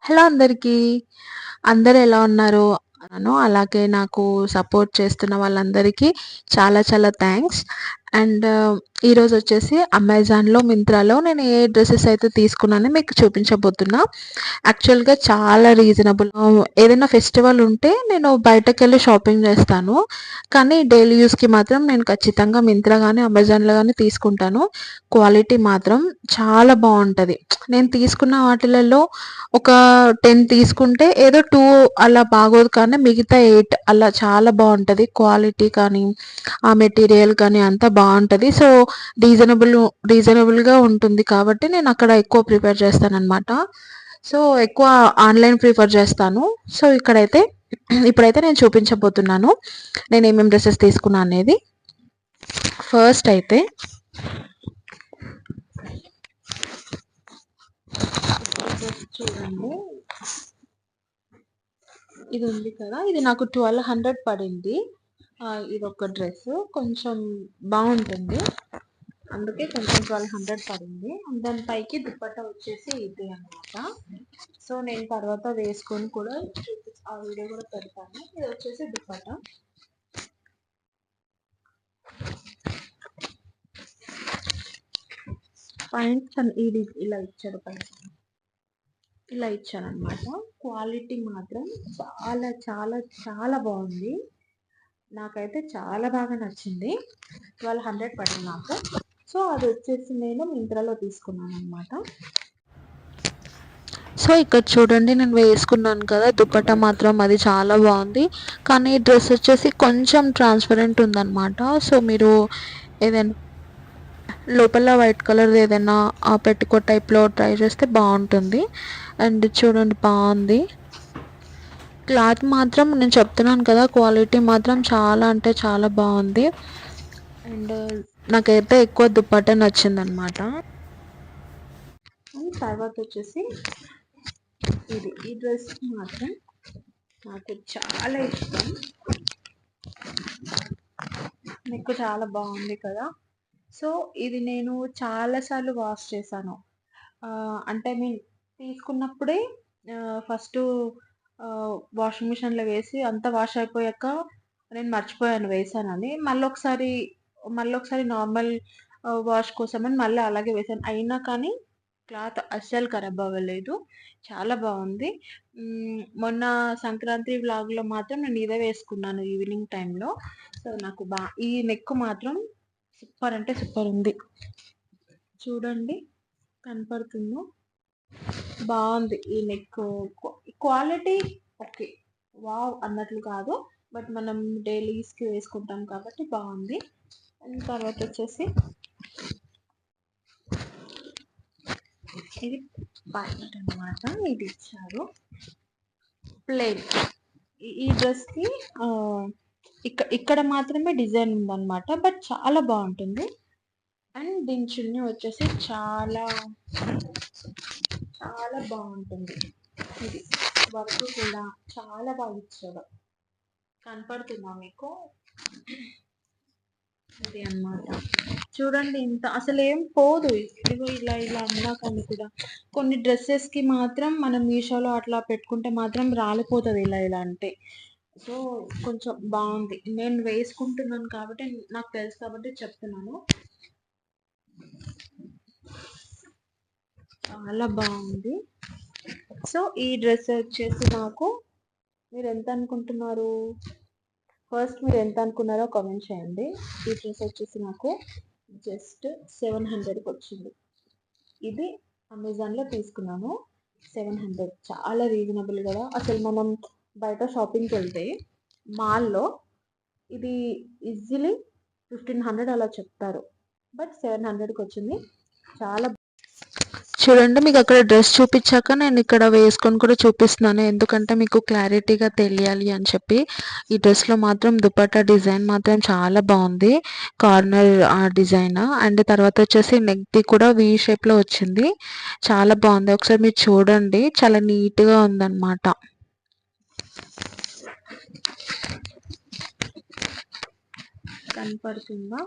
Hello అందరికీ. అందరూ ఎలా ఉన్నారు? అలాగే నాకు సపోర్ట్ చేస్తున్న వాళ్ళందరికీ చాలా చాలా థ్యాంక్స్. అండ్ ఈరోజొచ్చేసి అమెజాన్‌లో, మింత్రాలో నేను ఏ డ్రెసెస్ అయితే తీసుకున్నానో మీకు చూపించబోతున్నా. యాక్చువల్‌గా చాలా రీజనబుల్. ఏదైనా ఫెస్టివల్ ఉంటే నేను బయటకెళ్ళి షాపింగ్ చేస్తాను. కానీ డైలీ యూజ్‌కి మాత్రం నేను ఖచ్చితంగా మింత్రా గానీ, అమెజాన్‌లో గానీ తీసుకుంటాను. క్వాలిటీ మాత్రం చాలా బావుంటది. నేను తీసుకున్న వాటిలలో ఒక 10 తీసుకుంటే ఏదో 2 అలా బాగోదు, కానీ మిగతా 8 అలా చాలా బావుంటది. క్వాలిటీ కానీ, ఆ మెటీరియల్ కానీ అంతా బావుంటది. సో, రీజనబుల్‌గా ఉంటుంది కాబట్టి నేనక్కడ ఎక్కువ ప్రిఫర్ చేస్తాననమాట. సో, ఎక్కువ ఆన్‌లైన్ ప్రిఫర్ చేస్తాను. సో, ఇప్పుడైతే నేను చూపించబోతున్నాను. నేనేమేం డ్రెసెస్ తీసుకున్నా అనేది. ఫస్ట్ అయితే డ్రెస్ చూడండి. ఇది ఉంది కదా, ఇది నాకు 1200 పడింది. ఇదొక డ్రెస్ కొంచెం బాగుంటుంది, అందుకే కొంచెం 1200 పడింది. దాని పైకి దుపట్టా వచ్చేసి ఇది అనమాట. సో నేను తర్వాత వేసుకొని కూడా ఆ వీడియో కూడా పెడతాను. ఇది వచ్చేసి దుపట్టా. పాయింట్స్ ఇది ఇలా ఇచ్చాడు, పైన ఇలా ఇచ్చానమాట. క్వాలిటీ మాత్రం చాలా చాలా చాలా బాగుంది. నాకైతే చాలా బాగా నచ్చింది. 1200 పడింది నాకు. సో అది వచ్చేసి నేను మింత్రాలో తీసుకున్నాను అనమాట. సో ఇక్కడ చూడండి, నేను వేసుకున్నాను కదా దుపట్టా, మాత్రం అది చాలా బాగుంది. కానీ డ్రెస్ వచ్చేసి కొంచెం ట్రాన్స్పరెంట్ ఉందన్నమాట. సో మీరు ఏదైనా లోపల వైట్ కలర్ ఏదైనా పెట్టుకో టైప్లో ట్రై చేస్తే బాగుంటుంది. అండ్ చూడండి, బాగుంది. క్లాత్ మాత్రం నేను చెప్తున్నాను కదా, క్వాలిటీ మాత్రం చాలా అంటే చాలా బాగుంది. అండ్ నాకైతే ఎక్కువ దుపట్టా నచ్చిందనమాట. తర్వాత వచ్చేసి ఈ డ్రెస్ మాత్రం నాకు చాలా ఇష్టం. మీకు చాలా బాగుంది కదా. సో ఇది నేను చాలాసార్లు వాష్ చేశాను. అంటే నేను తీసుకున్నప్పుడే ఫస్ట్ వాషింగ్ మిషన్లో వేసి అంతా వాష్ అయిపోయాక నేను మర్చిపోయాను వేసానని. మళ్ళీ ఒకసారి నార్మల్ వాష్ కోసమని మళ్ళీ అలాగే వేసాను. అయినా కానీ క్లాత్ అస్సలు ఖరాబ్ అవ్వలేదు, చాలా బాగుంది. మొన్న సంక్రాంతి వ్లాగ్లో మాత్రం నేను ఇదే వేసుకున్నాను ఈవినింగ్ టైంలో. సో నాకు ఈ నెక్ మాత్రం సూపర్ అంటే సూపర్ ఉంది. చూడండి, కనపడుతుందో, బాగుంది. ఈ నెక్ క్వాలిటీ ఓకే, వావ్ అన్నట్లు కాదు, బట్ మనం డైలీస్కి వేసుకుంటాం కాబట్టి బాగుంది. అండ్ తర్వాత వచ్చేసి ఇది ప్యాంట్ అనమాట. ఇది ఇచ్చారు ప్లెయిన్. ఈ డ్రెస్కి ఇక్కడ మాత్రమే డిజైన్ ఉందన్నమాట, బట్ చాలా బాగుంటుంది. అండ్ దీని చున్నీ వచ్చేసి చాలా చాలా బాగుంటుంది. ఇది వర్క్ కూడా చాలా బాగా ఇచ్చాడు. కనపడుతుందా మీకు? ఇది అన్నమాట. చూడండి, ఇంత అసలు ఏం పోదు. ఇదిగో ఇలా ఇలా అన్నా కానీ కూడా కొన్ని డ్రెస్సెస్కి మాత్రం మనం మీషోలో అట్లా పెట్టుకుంటే మాత్రం రాలిపోతుంది ఇలా ఇలా అంటే. సో కొంచెం బాగుంది. నేను వేసుకుంటున్నాను కాబట్టి నాకు తెలుసు కాబట్టి చెప్తున్నాను. చాలా బాగుంది. సో ఈ డ్రెస్ వచ్చేసి నాకు, మీరు ఎంత అనుకుంటున్నారు? ఫస్ట్ మీరు ఎంత అనుకున్నారో కామెంట్ చేయండి. ఈ డ్రెస్ వచ్చేసి నాకు జస్ట్ 700కి వచ్చింది. ఇది అమెజాన్లో తీసుకున్నాను. 700 చాలా రీజనబుల్ కదా. అసలు మనం బయట షాపింగ్కి వెళ్తే మాల్లో ఇది ఈజీలీ 1500 అలా చెప్తారు, బట్ 700కి వచ్చింది. చాలా చూడండి, మీకు అక్కడ డ్రెస్ చూపించాక నేను ఇక్కడ వేసుకొని కూడా చూపిస్తున్నాను, ఎందుకంటే మీకు క్లారిటీగా తెలియాలి అని చెప్పి. ఈ డ్రెస్లో మాత్రం దుపట్టా డిజైన్ మాత్రం చాలా బాగుంది, కార్నర్ డిజైన్. అండ్ తర్వాత వచ్చేసి నెక్ది కూడా వి షేప్లో వచ్చింది, చాలా బాగుంది. ఒకసారి మీరు చూడండి, చాలా నీట్గా ఉందన్నమాట. కనపడుతుందా?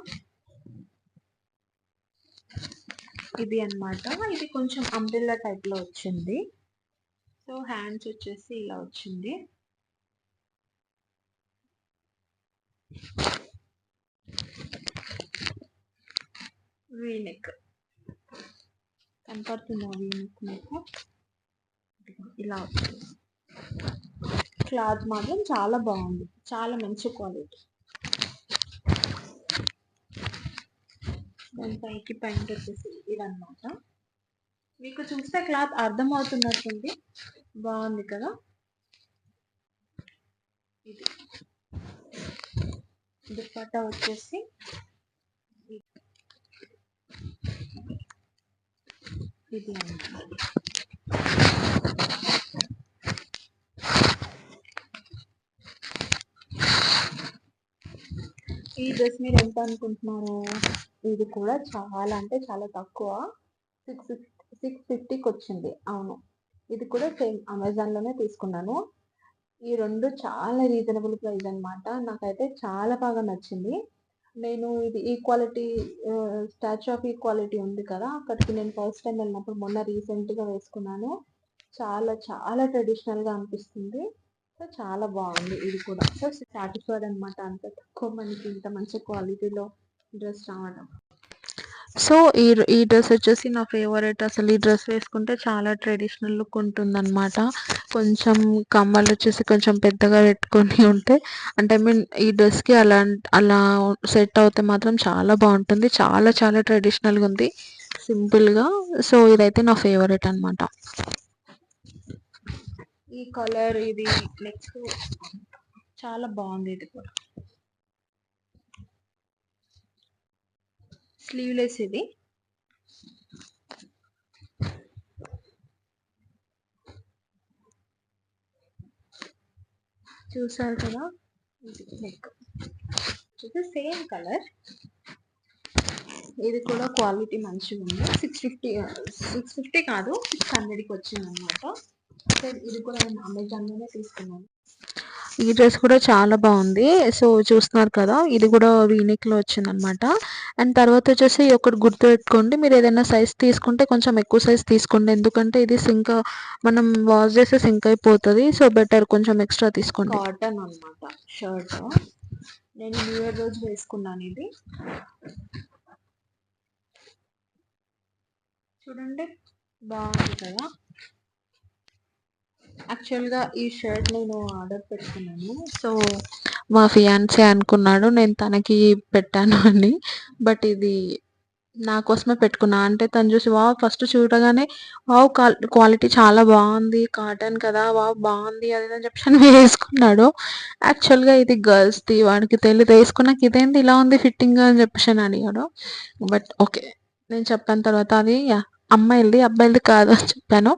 ఇది అన్నమాట. ఇది కొంచెం అంబ్రెల్లా టైప్లో వచ్చింది. సో హ్యాండ్స్ వచ్చేసి ఇలా వచ్చింది. వీనెక్ కనపడుతుంది. వీనెక్ మీకు ఇలా వచ్చింది. క్లాత్ మాత్రం చాలా బాగుంది, చాలా మంచి క్వాలిటీ. దాని పైకి ప్యాంట్ వచ్చేసి ఇదన్నమాట. మీకు చూస్తే క్లాత్ అర్థమవుతున్నట్టుంది, బాగుంది కదా. ఇది దుపట్టా వచ్చేసి ఇది అన్నమాట. ఈ డ్రెస్ మీరు ఎంత అనుకుంటున్నారు? ఇది కూడా చాలా అంటే చాలా తక్కువ, 650కి వచ్చింది. అవును, ఇది కూడా సేమ్ అమెజాన్లోనే తీసుకున్నాను. ఈ రెండు చాలా రీజనబుల్ ప్రైస్ అనమాట. నాకైతే చాలా బాగా నచ్చింది. నేను ఇది ఈక్వాలిటీ, స్టాచ్యూ ఆఫ్ ఈక్వాలిటీ ఉంది కదా, అక్కడికి నేను ఫస్ట్ టైం వెళ్ళినప్పుడు మొన్న రీసెంట్గా వేసుకున్నాను. చాలా చాలా ట్రెడిషనల్గా అనిపిస్తుంది. సో చాలా బాగుంది ఇది కూడా. సో సాటిస్ఫైడ్ అనమాట, అంత తక్కువ మనకి ఇంత మంచి క్వాలిటీలో డ్రెస్ రావడం. సో ఈ డ్రెస్ వచ్చేసి నా ఫేవరెట్. అసలు ఈ డ్రెస్ వేసుకుంటే చాలా ట్రెడిషనల్ లుక్ ఉంటుందన్నమాట. కొంచెం కమ్మలు వచ్చేసి కొంచెం పెద్దగా పెట్టుకొని ఉంటే, అంటే ఐ మీన్ ఈ డ్రెస్కి అలా సెట్ అవుతే మాత్రం చాలా బాగుంటుంది. చాలా చాలా ట్రెడిషనల్గా ఉంది, సింపుల్గా. సో ఇదైతే నా ఫేవరెట్ అనమాట. ఈ కలర్, ఇది నెక్స్ట్ చాలా బాగుంది. ఇది కూడా స్లీవ్లెస్. ఇది చూసారు కదా, ఇది నెక్ సేమ్ కలర్. ఇది కూడా క్వాలిటీ మంచిగా ఉంది. 650 కాదు, 600కి వచ్చింది అనమాట. ఇది కూడా నేను అమెజాన్లోనే తీసుకున్నాను. ఈ డ్రెస్ కూడా చాలా బాగుంది. సో చూస్తున్నారు కదా, ఇది కూడా వీనెక్లో వచ్చింది అనమాట. అండ్ తర్వాత వచ్చేసి ఒకటి గుర్తుపెట్టుకోండి, మీరు ఏదైనా సైజ్ తీసుకుంటే కొంచెం ఎక్కువ సైజ్ తీసుకోండి, ఎందుకంటే ఇది సింక్, మనం వాష్ చేస్తే సింక్ అయిపోతుంది. సో బెటర్ కొంచెం ఎక్స్ట్రా తీసుకోండి. కాటన్ అనమాట షర్ట్, నేను న్యూ ఇయర్ రోజు వేసుకున్నాను. ఇది చూడండి, బాగుంది కదా. యాక్చువల్గా ఈ షర్ట్ నేను ఆర్డర్ పెట్టుకున్నాను. సో మా ఫియాన్సే అనుకున్నాడు నేను తనకి పెట్టాను అని, బట్ ఇది నా కోసమే పెట్టుకున్నా. అంటే తను చూసి వావ్, ఫస్ట్ చూడగానే వావ్ క్వాలిటీ చాలా బాగుంది, కాటన్ కదా, వావ్ బాగుంది అది అని చెప్పి అని వేసుకున్నాడు. యాక్చువల్గా ఇది గర్ల్స్ది, వాడికి తెలియదు. వేసుకున్నాక ఇదేంటి ఇలా ఉంది ఫిట్టింగ్ అని చెప్పేసి అని అడిగాడు. బట్ ఓకే, నేను చెప్పిన తర్వాత అది అమ్మాయిలది అబ్బాయిలది కాదు అని చెప్పాను.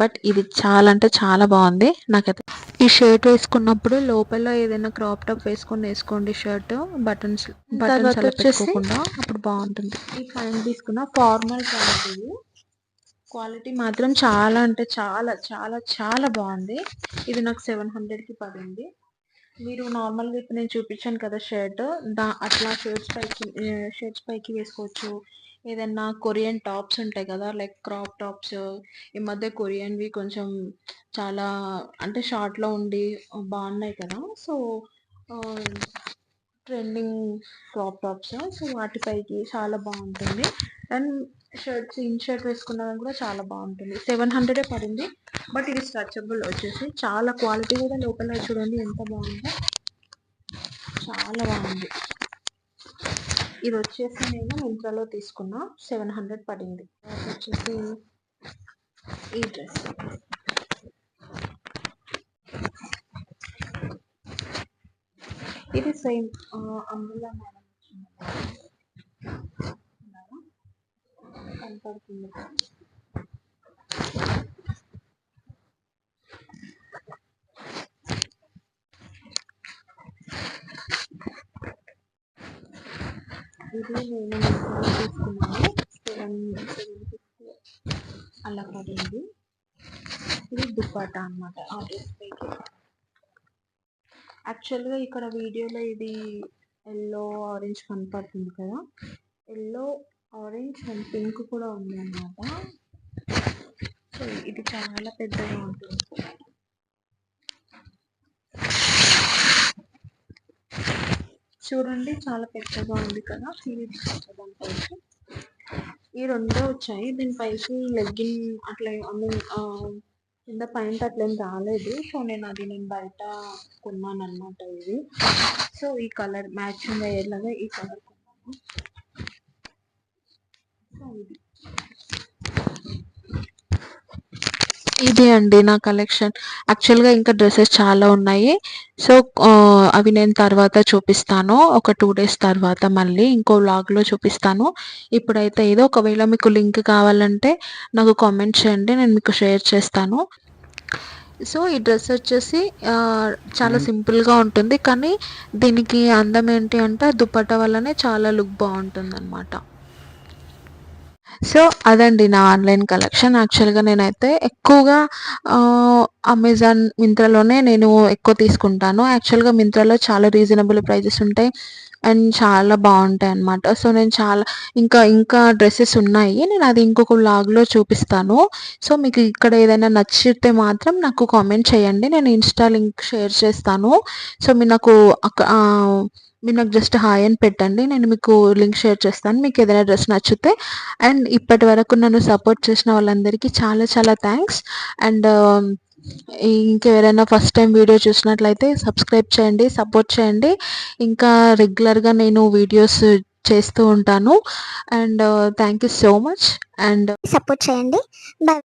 బట్ ఇది చాలా అంటే చాలా బాగుంది నాకైతే. ఈ షర్ట్ వేసుకున్నప్పుడు లోపల ఏదైనా క్రాప్ టాప్ వేసుకోండి షర్ట్, బటన్స్ అలా పెట్టుకోకుండా, అప్పుడు బాగుంటుంది. ఈ ప్యాంట్ తీసుకున్న ఫార్మల్ ప్యాంట్, ఇది క్వాలిటీ మాత్రం చాలా అంటే చాలా చాలా చాలా బాగుంది. ఇది నాకు 700కి పడింది. మీరు నార్మల్గా ఇప్పుడు నేను చూపించాను కదా షర్ట్, అట్లా షర్ట్స్ పైకి వేసుకోవచ్చు. ఏదన్నా కొరియన్ టాప్స్ ఉంటాయి కదా, లైక్ క్రాప్ టాప్స్. ఈ మధ్య కొరియన్వి కొంచెం చాలా అంటే షార్ట్లో ఉండి బాగున్నాయి కదా. So trending crop tops, so వాటిపైకి చాలా బాగుంటుంది. అండ్ ఇన్ షర్ట్ వేసుకున్నా కూడా చాలా బాగుంటుంది. 700 పడింది. బట్ ఇది స్ట్రెచబుల్ వచ్చేసి, చాలా క్వాలిటీ కూడా లోపల చూడండి ఎంత బాగుందో, చాలా బాగుంది. ఇది వచ్చేసి నేను మింత్రాలో తీసుకున్నా, 700 పడింది. వచ్చేసి ఈ డ్రెస్, ఇది సేమ్ అందులో మేడం కనపడుతుంది. ఇది నేను తీసుకున్నాను, 750 అలా పడింది. ఇది దుపట్టా అనమాట ఆ డ్రెస్ పైకి. యాక్చువల్గా ఇక్కడ వీడియోలో ఇది ఎల్లో ఆరెంజ్ కనపడుతుంది కదా, ఎల్లో ఆరెంజ్ అండ్ పింక్ కూడా ఉంది అన్నమాట. సో ఇది చాలా పెద్దగా ఉంటుంది. చూడండి చాలా పెద్దగా ఉంది కదా. దానిపైకి ఈ రెండే వచ్చాయి. దీనిపైకి లెగ్గిన్ అట్లా కింద పాయింట్ అట్లేం రాలేదు. సో నేను బయట కొన్నాను అనమాట ఇది. సో ఈ కలర్ మ్యాచింగ్ అయ్యేలాగా ఈ కలర్ కొన్నాను. సో ఇది అండి నా కలెక్షన్. యాక్చువల్గా ఇంకా డ్రెస్సెస్ చాలా ఉన్నాయి. సో అవి నేను తర్వాత చూపిస్తాను. ఒక 2 డేస్ తర్వాత మళ్ళీ ఇంకో వ్లాగ్లో చూపిస్తాను. ఇప్పుడైతే ఏదో ఒకవేళ మీకు లింక్ కావాలంటే నాకు కామెంట్ చేయండి, నేను మీకు షేర్ చేస్తాను. సో ఈ డ్రెస్ వచ్చేసి చాలా సింపుల్గా ఉంటుంది, కానీ దీనికి అందం ఏంటి అంటే దుపట్టా వల్లనే చాలా లుక్ బాగుంటుంది అనమాట. సో అదండి నా ఆన్లైన్ కలెక్షన్. యాక్చువల్గా నేనైతే ఎక్కువగా అమెజాన్, మింత్రాలోనే నేను ఎక్కువ తీసుకుంటాను. యాక్చువల్గా మింత్రాలో చాలా రీజనబుల్ ప్రైజెస్ ఉంటాయి అండ్ చాలా బాగుంటాయి అన్నమాట. సో నేను చాలా ఇంకా డ్రెస్సెస్ ఉన్నాయి, నేను అది ఇంకొక వ్లాగ్లో చూపిస్తాను. సో మీకు ఇక్కడ ఏదైనా నచ్చితే మాత్రం నాకు కామెంట్ చేయండి, నేను ఇన్స్టా లింక్ షేర్ చేస్తాను. సో మీరు నాకు జస్ట్ హాయ్ అని పెట్టండి, నేను మీకు లింక్ షేర్ చేస్తాను మీకు ఏదైనా డ్రెస్ నచ్చితే. అండ్ ఇప్పటి వరకు నన్ను సపోర్ట్ చేసిన వాళ్ళందరికీ చాలా చాలా థ్యాంక్స్. అండ్ ఇంకెవరైనా ఫస్ట్ టైం వీడియో చూసినట్లయితే సబ్స్క్రైబ్ చేయండి, సపోర్ట్ చేయండి. ఇంకా రెగ్యులర్గా నేను వీడియోస్ చేస్తూ ఉంటాను. And thank you so much. And support చేయండి. బాయ్.